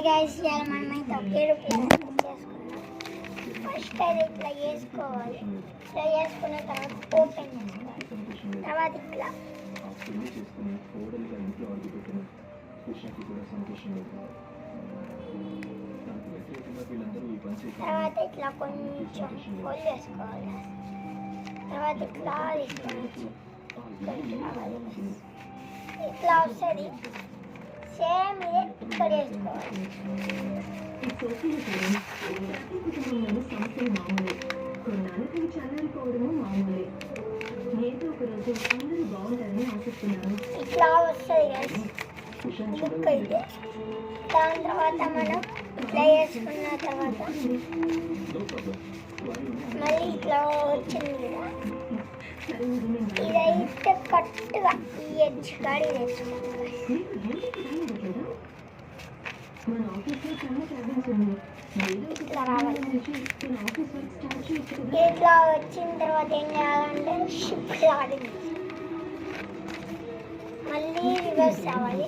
Guys ఇవాళ మనమైతే ఒకే రూపాయలు చేసుకున్నాం. ఫస్ట్ అయితే ఇట్లా చేసుకోవాలి. ఇట్లా చేసుకున్న తర్వాత ఓపెన్ చేసుకోవాలి. తర్వాత ఇట్లా తర్వాత ఇట్లా కొంచెం ఫోల్డ్ చేసుకోవాలి. తర్వాత ఇట్లా తీసుకోవచ్చు. ఇట్లా వస్తుంది. సేమ్ ఇదే ఇక్కడ వేసుకోవాలి. ఇట్లా వస్తుంది బుక్ అయితే దాని తర్వాత మనం ఇట్లా వేసుకున్న తర్వాత మళ్ళీ ఇట్లా వచ్చింది కదా, ఇదైతే కరెక్ట్గా ఈ ఎడ్జ్ కాడి వేసుకోవాలి. ఇట్లా రావాలి. ఇట్లా వచ్చిన తర్వాత ఏం చేయాలంటే షిప్ లాడింది మళ్ళీ రివర్స్ రావాలి.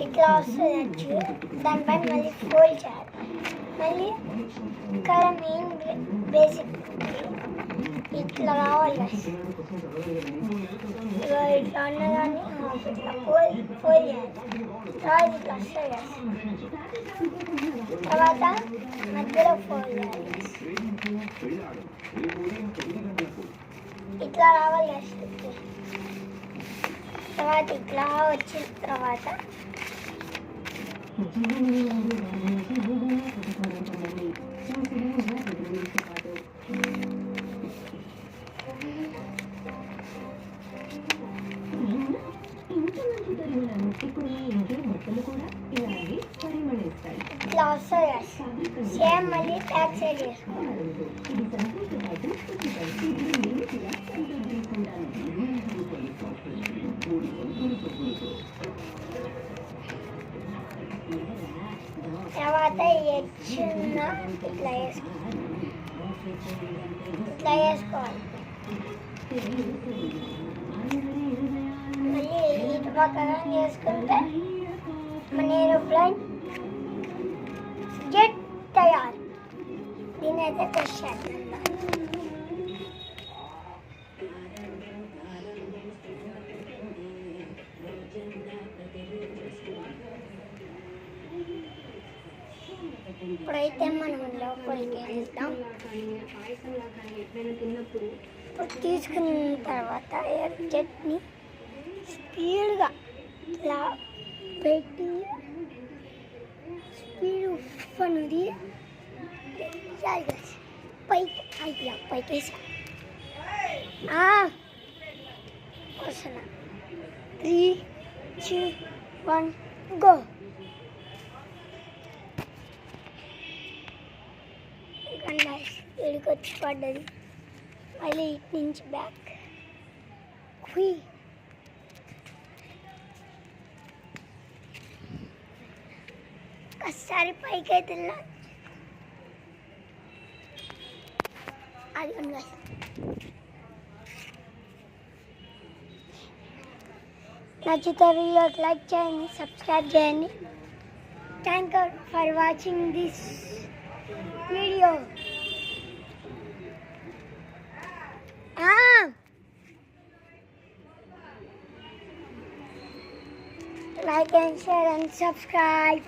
ఇట్లా వస్తుంది ఎడ్జ్, దానిపైన మళ్ళీ ఫోల్డ్ చేయాలి. మళ్ళీ ఇక్కడ మెయిన్ బేసిక్ ఇట్లా రావాలి. ఇట్లా ఉన్నదాన్ని ఇట్లా ఫోల్డ్ చేయాలి. తర్వాత ఇట్లా వస్తుంది. తర్వాత మధ్యలో ఫోల్డ్ చేయాలి. ఇట్లా రావాలి. తర్వాత ఇట్లా వచ్చిన తర్వాత ఇట్లా వస్తుంది. సేమ్ మళ్ళీ బ్యాక్ సైడ్ చేసుకోవాలి. తర్వాత ఎడ్జ్న ఇట్లా వేసుకోవాలి. మళ్ళీ ఇటు పక్కన వేసుకుంటే మన ఏరోప్లేన్ జెట్ తయారు. దీని అయితే టెస్ట్ చేద్దాం. ఇప్పుడైతే మనం లోపలికి వెళ్తాం. ఇప్పుడు తీసుకున్న తర్వాత ఎయిర్ జెట్ని స్పీడ్గా ఇలా పెట్టి స్పీడ్ అనేది పైకి ఇలా పైకి వేసా వస్తున్నా. 3, 2, 1 గో. ఇక్కడికి వచ్చి పడ్డది. మళ్ళీ ఇటు నుంచి బ్యాక్ ఒకసారి పైకి అయితే అది నచ్చితే వీడియోకి లైక్ చేయండి, సబ్స్క్రైబ్ చేయండి. Thank you for watching this video. Like and share and subscribe.